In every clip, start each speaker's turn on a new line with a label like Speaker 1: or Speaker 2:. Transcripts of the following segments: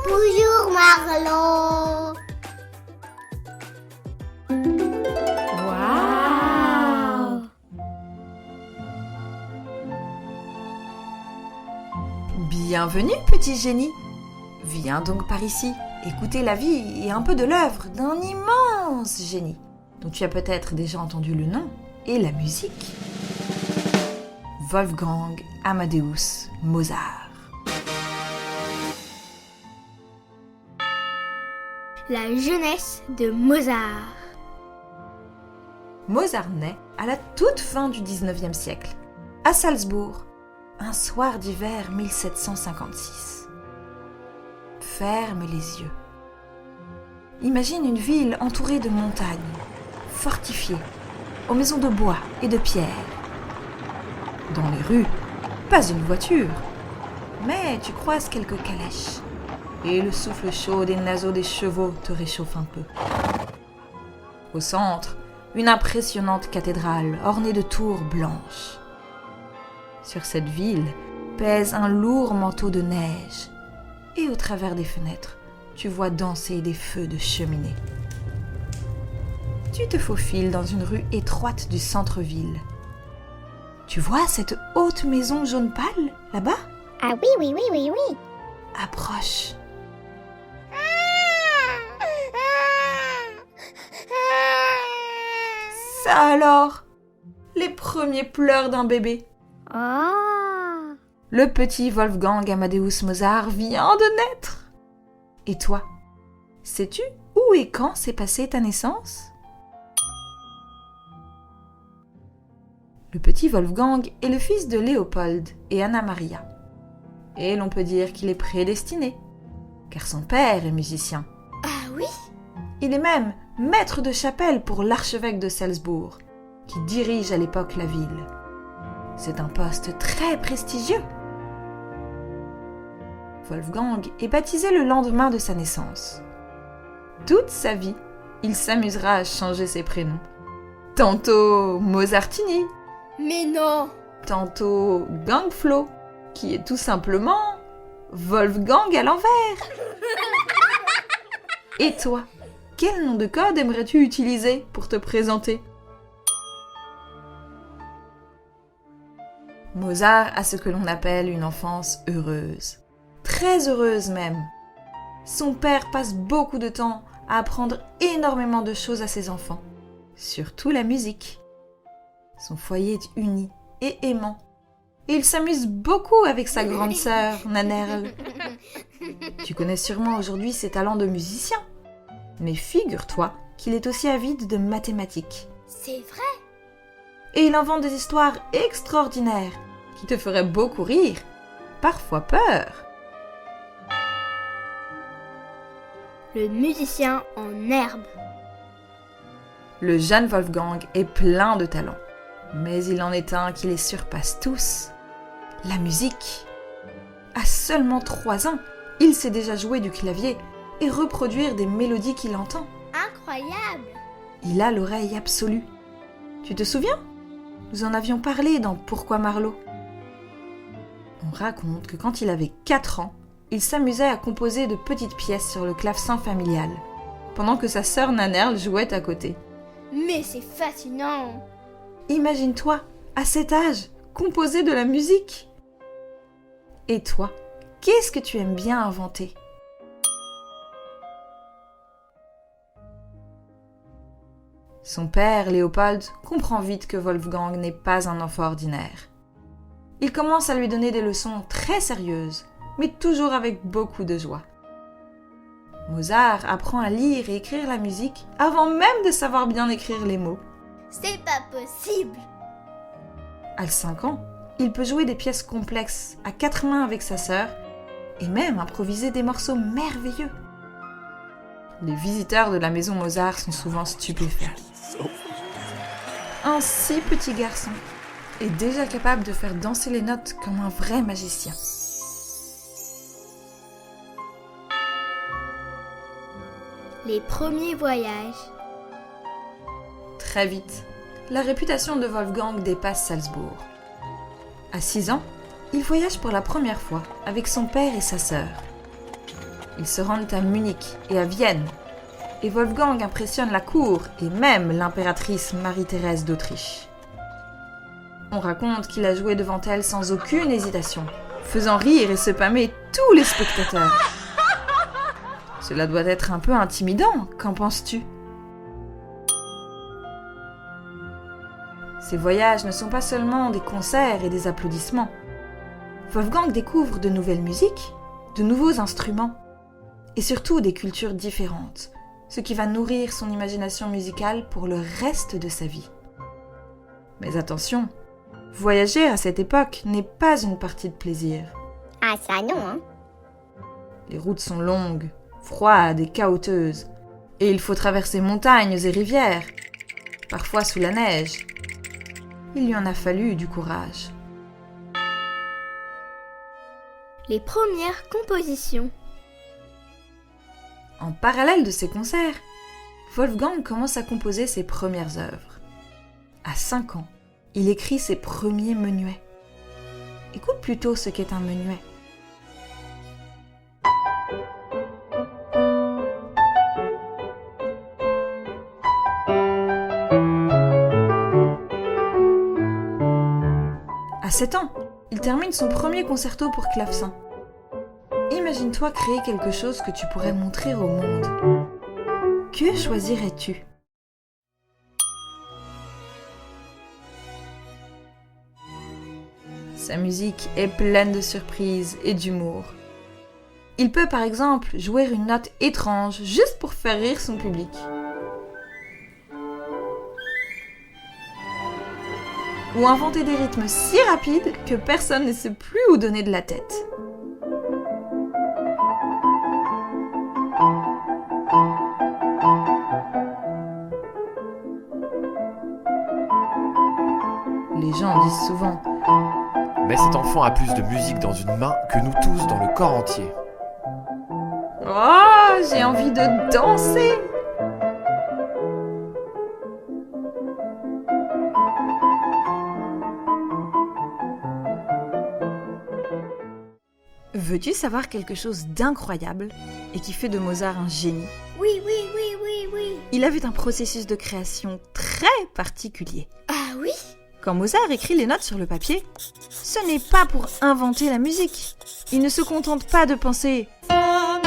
Speaker 1: Bonjour Marlo.
Speaker 2: Waouh!
Speaker 3: Bienvenue, petit génie. Viens donc par ici, écouter la vie et un peu de l'œuvre d'un immense génie, dont tu as peut-être déjà entendu le nom et la musique. Wolfgang Amadeus Mozart.
Speaker 1: La jeunesse de Mozart.
Speaker 3: Mozart naît à la toute fin du 19e siècle, à Salzbourg, un soir d'hiver 1756. Ferme les yeux. Imagine une ville entourée de montagnes, fortifiée, aux maisons de bois et de pierre. Dans les rues, pas une voiture, mais tu croises quelques calèches, et le souffle chaud des naseaux des chevaux te réchauffe un peu. Au centre, une impressionnante cathédrale ornée de tours blanches. Sur cette ville pèse un lourd manteau de neige, et au travers des fenêtres, tu vois danser des feux de cheminée. Tu te faufiles dans une rue étroite du centre-ville. Tu vois cette haute maison jaune pâle, là-bas ?
Speaker 1: Ah oui.
Speaker 3: Approche. Ça alors ? Les premiers pleurs d'un bébé.
Speaker 1: Oh.
Speaker 3: Le petit Wolfgang Amadeus Mozart vient de naître. Et toi, sais-tu où et quand s'est passée ta naissance ? Le petit Wolfgang est le fils de Léopold et Anna Maria. Et l'on peut dire qu'il est prédestiné, car son père est musicien.
Speaker 1: Ah oui.
Speaker 3: Il est même maître de chapelle pour l'archevêque de Salzbourg, qui dirige à l'époque la ville. C'est un poste très prestigieux. Wolfgang est baptisé le lendemain de sa naissance. Toute sa vie, il s'amusera à changer ses prénoms. Tantôt Mozartini,
Speaker 1: Mais non.
Speaker 3: tantôt Gangflo, qui est tout simplement Wolfgang à l'envers. Et toi, quel nom de code aimerais-tu utiliser pour te présenter ? Mozart a ce que l'on appelle une enfance heureuse. Très heureuse même. Son père passe beaucoup de temps à apprendre énormément de choses à ses enfants, surtout la musique. Son foyer est uni et aimant. Et il s'amuse beaucoup avec sa grande sœur, Nannerl. Tu connais sûrement aujourd'hui ses talents de musicien. Mais figure-toi qu'il est aussi avide de mathématiques.
Speaker 1: C'est vrai.
Speaker 3: Et il invente des histoires extraordinaires qui te feraient beaucoup rire, parfois peur.
Speaker 1: Le musicien en herbe.
Speaker 3: Le jeune Wolfgang est plein de talent. Mais il en est un qui les surpasse tous. La musique. À seulement 3 ans, il sait déjà jouer du clavier et reproduire des mélodies qu'il entend.
Speaker 1: Incroyable.
Speaker 3: Il a l'oreille absolue. Tu te souviens ? Nous en avions parlé dans Pourquoi Marlo ? On raconte que quand il avait 4 ans, il s'amusait à composer de petites pièces sur le clavecin familial, pendant que sa sœur Nannerl jouait à côté.
Speaker 1: Mais c'est fascinant.
Speaker 3: Imagine-toi, à cet âge, composer de la musique. Et toi, qu'est-ce que tu aimes bien inventer ? Son père, Léopold, comprend vite que Wolfgang n'est pas un enfant ordinaire. Il commence à lui donner des leçons très sérieuses, mais toujours avec beaucoup de joie. Mozart apprend à lire et écrire la musique avant même de savoir bien écrire les mots.
Speaker 1: C'est pas possible.
Speaker 3: À 5 ans, il peut jouer des pièces complexes à 4 mains avec sa sœur et même improviser des morceaux merveilleux. Les visiteurs de la maison Mozart sont souvent stupéfaits. Un si petit garçon est déjà capable de faire danser les notes comme un vrai magicien.
Speaker 1: Les premiers voyages.
Speaker 3: Très vite, la réputation de Wolfgang dépasse Salzbourg. À 6 ans, il voyage pour la première fois avec son père et sa sœur. Ils se rendent à Munich et à Vienne. Et Wolfgang impressionne la cour et même l'impératrice Marie-Thérèse d'Autriche. On raconte qu'il a joué devant elle sans aucune hésitation, faisant rire et se pâmer tous les spectateurs. Cela doit être un peu intimidant, qu'en penses-tu ? Ces voyages ne sont pas seulement des concerts et des applaudissements. Wolfgang découvre de nouvelles musiques, de nouveaux instruments et surtout des cultures différentes, ce qui va nourrir son imagination musicale pour le reste de sa vie. Mais attention, voyager à cette époque n'est pas une partie de plaisir.
Speaker 1: Ah ça non, hein.
Speaker 3: Les routes sont longues, froides et cahouteuses, et il faut traverser montagnes et rivières, parfois sous la neige. Il lui en a fallu du courage.
Speaker 1: Les premières compositions.
Speaker 3: En parallèle de ses concerts, Wolfgang commence à composer ses premières œuvres. À 5 ans, il écrit ses premiers menuets. Écoute plutôt ce qu'est un menuet. À 7 ans, il termine son premier concerto pour clavecin. Imagine-toi créer quelque chose que tu pourrais montrer au monde. Que choisirais-tu ? Sa musique est pleine de surprises et d'humour. Il peut par exemple jouer une note étrange juste pour faire rire son public. Ou inventer des rythmes si rapides que personne ne sait plus où donner de la tête. Les gens disent souvent
Speaker 2: « Mais cet enfant a plus de musique dans une main que nous tous dans le corps entier. »
Speaker 3: Oh, j'ai envie de danser! Veux-tu savoir quelque chose d'incroyable et qui fait de Mozart un génie ?
Speaker 1: Oui.
Speaker 3: Il avait un processus de création très particulier.
Speaker 1: Ah oui?
Speaker 3: Quand Mozart écrit les notes sur le papier, ce n'est pas pour inventer la musique. Il ne se contente pas de penser « Ah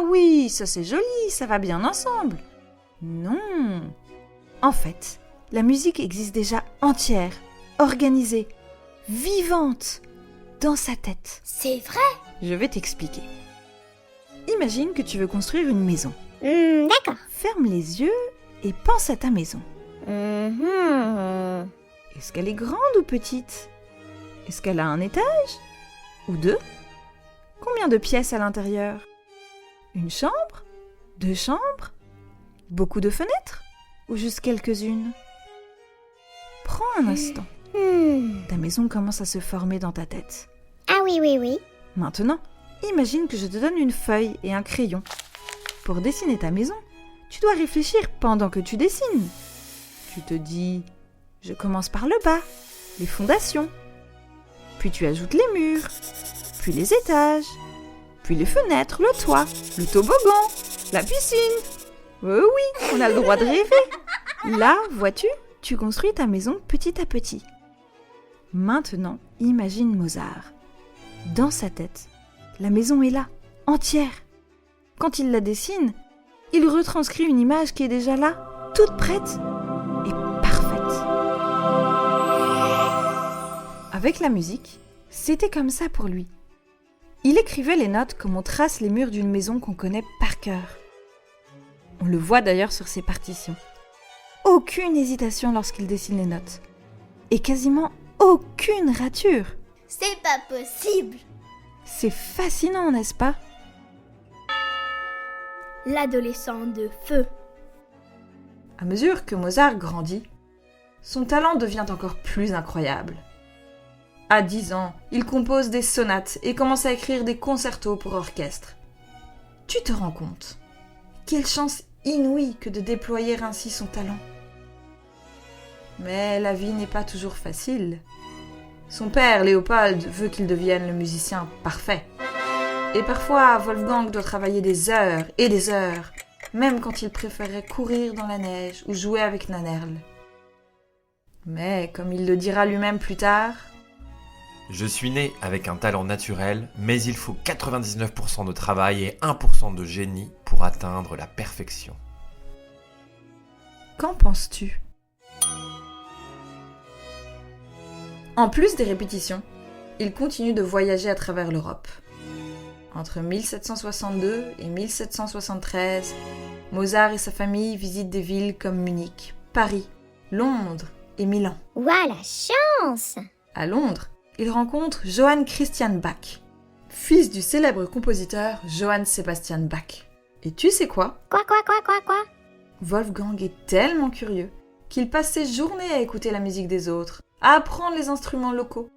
Speaker 3: oui, ça c'est joli, ça va bien ensemble ». Non. En fait, la musique existe déjà entière, organisée, vivante, dans sa tête.
Speaker 1: C'est vrai?
Speaker 3: Je vais t'expliquer. Imagine que tu veux construire une maison.
Speaker 1: D'accord.
Speaker 3: Ferme les yeux et pense à ta maison. Est-ce qu'elle est grande ou petite ? Est-ce qu'elle a un étage ? Ou 2 ? Combien de pièces à l'intérieur ? Une chambre ? 2 chambres ? Beaucoup de fenêtres ? Ou juste quelques-unes ? Prends un instant. Ta maison commence à se former dans ta tête.
Speaker 1: Ah oui.
Speaker 3: Maintenant, imagine que je te donne une feuille et un crayon. Pour dessiner ta maison, tu dois réfléchir pendant que tu dessines. Tu te dis, je commence par le bas, les fondations. Puis tu ajoutes les murs, puis les étages, puis les fenêtres, le toit, le toboggan, la piscine. Oui, on a le droit de rêver. Là, vois-tu, tu construis ta maison petit à petit. Maintenant, imagine Mozart. Dans sa tête, la maison est là, entière. Quand il la dessine, il retranscrit une image qui est déjà là, toute prête et parfaite. Avec la musique, c'était comme ça pour lui. Il écrivait les notes comme on trace les murs d'une maison qu'on connaît par cœur. On le voit d'ailleurs sur ses partitions. Aucune hésitation lorsqu'il dessine les notes. Et quasiment aucune rature.
Speaker 1: C'est pas possible.
Speaker 3: C'est fascinant, n'est-ce pas ?
Speaker 1: L'adolescent de feu.
Speaker 3: À mesure que Mozart grandit, son talent devient encore plus incroyable. À 10 ans, il compose des sonates et commence à écrire des concertos pour orchestre. Tu te rends compte ? Quelle chance inouïe que de déployer ainsi son talent. Mais la vie n'est pas toujours facile. Son père, Léopold, veut qu'il devienne le musicien parfait. Et parfois, Wolfgang doit travailler des heures et des heures, même quand il préférait courir dans la neige ou jouer avec Nannerl. Mais, comme il le dira lui-même plus tard,
Speaker 2: « Je suis né avec un talent naturel, mais il faut 99% de travail et 1% de génie pour atteindre la perfection. »
Speaker 3: Qu'en penses-tu ? En plus des répétitions, il continue de voyager à travers l'Europe. Entre 1762 et 1773, Mozart et sa famille visitent des villes comme Munich, Paris, Londres et Milan.
Speaker 1: Ouah, la chance!
Speaker 3: À Londres, il rencontre Johann Christian Bach, fils du célèbre compositeur Johann Sebastian Bach. Et tu sais quoi ?
Speaker 1: Quoi?
Speaker 3: Wolfgang est tellement curieux qu'il passe ses journées à écouter la musique des autres, à apprendre les instruments locaux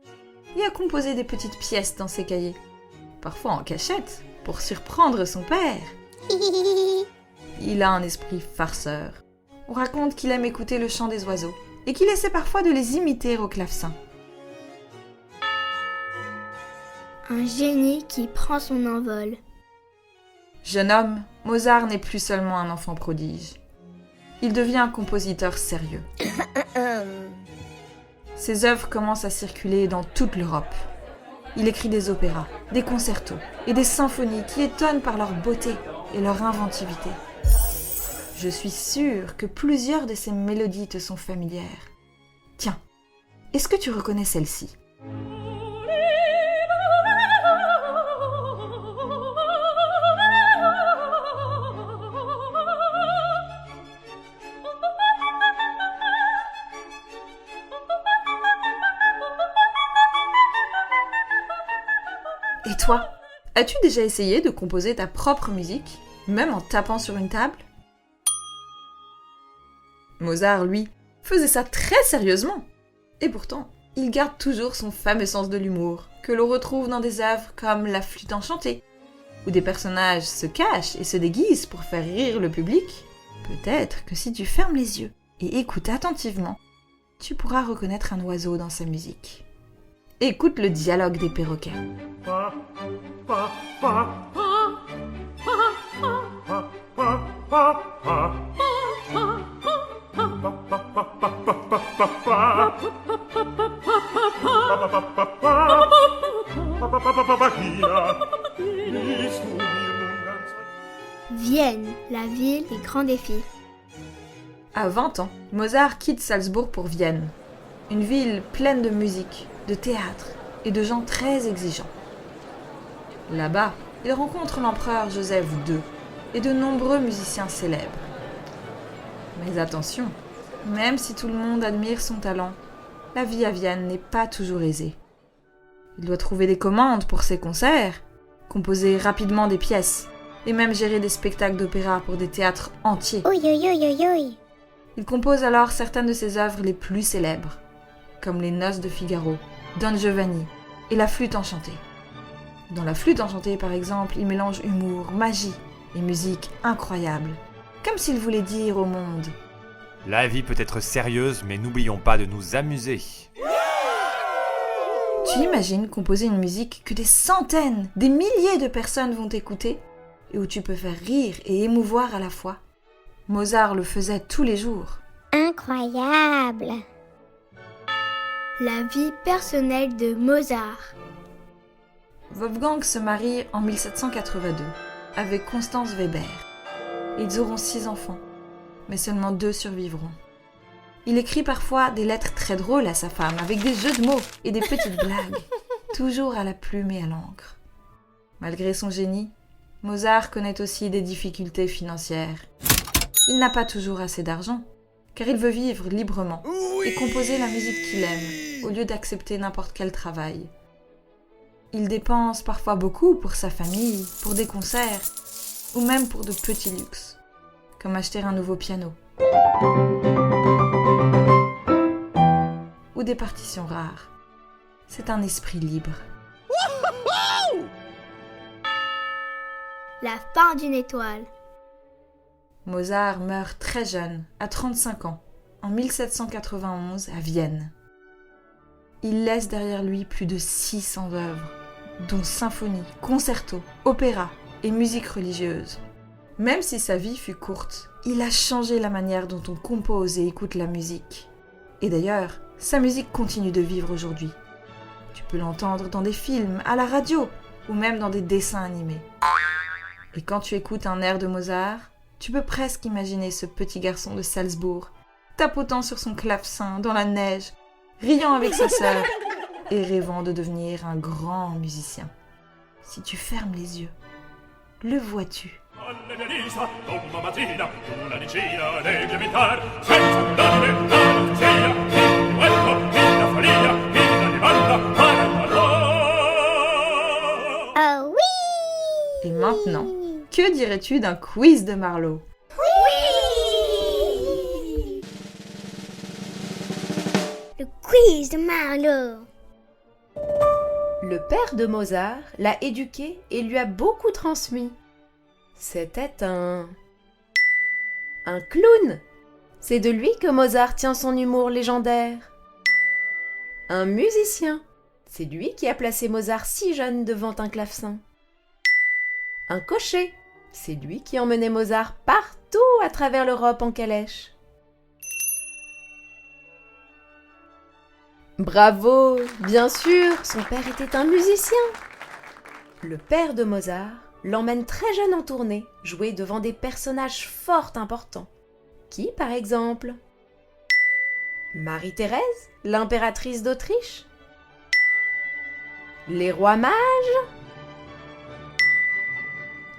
Speaker 3: et à composer des petites pièces dans ses cahiers. Parfois en cachette, pour surprendre son père. Il a un esprit farceur. On raconte qu'il aime écouter le chant des oiseaux et qu'il essaie parfois de les imiter au clavecin.
Speaker 1: Un génie qui prend son envol.
Speaker 3: Jeune homme, Mozart n'est plus seulement un enfant prodige. Il devient un compositeur sérieux. Ses œuvres commencent à circuler dans toute l'Europe. Il écrit des opéras, des concertos et des symphonies qui étonnent par leur beauté et leur inventivité. Je suis sûre que plusieurs de ces mélodies te sont familières. Tiens, est-ce que tu reconnais celle-ci ? Et toi, as-tu déjà essayé de composer ta propre musique, même en tapant sur une table ? Mozart, lui, faisait ça très sérieusement. Et pourtant, il garde toujours son fameux sens de l'humour, que l'on retrouve dans des œuvres comme La Flûte enchantée, où des personnages se cachent et se déguisent pour faire rire le public. Peut-être que si tu fermes les yeux et écoutes attentivement, tu pourras reconnaître un oiseau dans sa musique. Écoute le dialogue des perroquets.
Speaker 1: Vienne, la ville des grands défis.
Speaker 3: À 20 ans, Mozart quitte Salzbourg pour Vienne, une ville pleine de musique, de théâtre et de gens très exigeants. Là-bas, il rencontre l'empereur Joseph II et de nombreux musiciens célèbres. Mais attention, même si tout le monde admire son talent, la vie à Vienne n'est pas toujours aisée. Il doit trouver des commandes pour ses concerts, composer rapidement des pièces et même gérer des spectacles d'opéra pour des théâtres entiers. Il compose alors certaines de ses œuvres les plus célèbres, comme Les Noces de Figaro, Don Giovanni et La Flûte enchantée. Dans La Flûte enchantée, par exemple, il mélange humour, magie et musique incroyable, comme s'il voulait dire au monde
Speaker 2: « La vie peut être sérieuse, mais n'oublions pas de nous amuser. »
Speaker 3: Tu imagines composer une musique que des centaines, des milliers de personnes vont écouter et où tu peux faire rire et émouvoir à la fois. Mozart le faisait tous les jours.
Speaker 1: Incroyable! La vie personnelle de Mozart.
Speaker 3: Wolfgang se marie en 1782 avec Constance Weber. Ils auront 6 enfants, mais seulement 2 survivront. Il écrit parfois des lettres très drôles à sa femme, avec des jeux de mots et des petites blagues, toujours à la plume et à l'encre. Malgré son génie, Mozart connaît aussi des difficultés financières. Il n'a pas toujours assez d'argent, car il veut vivre librement et composer la musique qu'il aime, au lieu d'accepter n'importe quel travail. Il dépense parfois beaucoup pour sa famille, pour des concerts, ou même pour de petits luxes, comme acheter un nouveau piano. Ou des partitions rares. C'est un esprit libre.
Speaker 1: La fin d'une étoile.
Speaker 3: Mozart meurt très jeune, à 35 ans, en 1791 à Vienne. Il laisse derrière lui plus de 600 œuvres, dont symphonie, concerto, opéra et musique religieuse. Même si sa vie fut courte, il a changé la manière dont on compose et écoute la musique. Et d'ailleurs, sa musique continue de vivre aujourd'hui. Tu peux l'entendre dans des films, à la radio, ou même dans des dessins animés. Et quand tu écoutes un air de Mozart, tu peux presque imaginer ce petit garçon de Salzbourg, tapotant sur son clavecin dans la neige, riant avec sa sœur et rêvant de devenir un grand musicien. Si tu fermes les yeux, le vois-tu?
Speaker 1: Ah oui!
Speaker 3: Et maintenant, que dirais-tu d'un quiz de Marlowe?
Speaker 1: Le quiz de Marlowe.
Speaker 4: Le père de Mozart l'a éduqué et lui a beaucoup transmis. C'était un clown. C'est de lui que Mozart tient son humour légendaire. Un musicien. C'est lui qui a placé Mozart si jeune devant un clavecin. Un cocher. C'est lui qui emmenait Mozart partout à travers l'Europe en calèche. Bravo! Bien sûr, son père était un musicien. Le père de Mozart l'emmène très jeune en tournée, jouer devant des personnages fort importants. Qui, par exemple? Marie-Thérèse, l'impératrice d'Autriche? Les rois mages?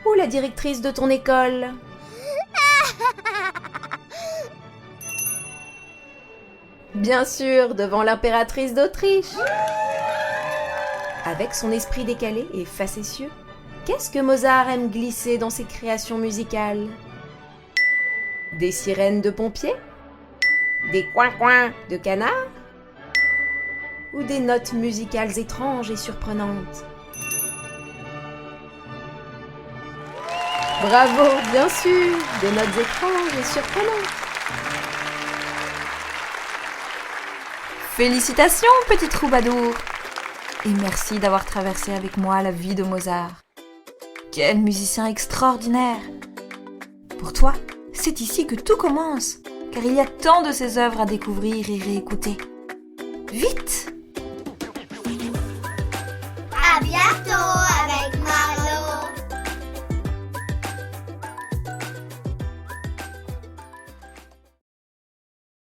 Speaker 4: Ou la directrice de ton école? Bien sûr, devant l'impératrice d'Autriche. Avec son esprit décalé et facétieux, qu'est-ce que Mozart aime glisser dans ses créations musicales? Des sirènes de pompiers? Des coins-coins de canards? Ou des notes musicales étranges et surprenantes? Bravo, bien sûr, des notes étranges et surprenantes.
Speaker 3: Félicitations, petit troubadour! Et merci d'avoir traversé avec moi la vie de Mozart. Quel musicien extraordinaire! Pour toi, c'est ici que tout commence, car il y a tant de ses œuvres à découvrir et réécouter. Vite!
Speaker 1: À bientôt!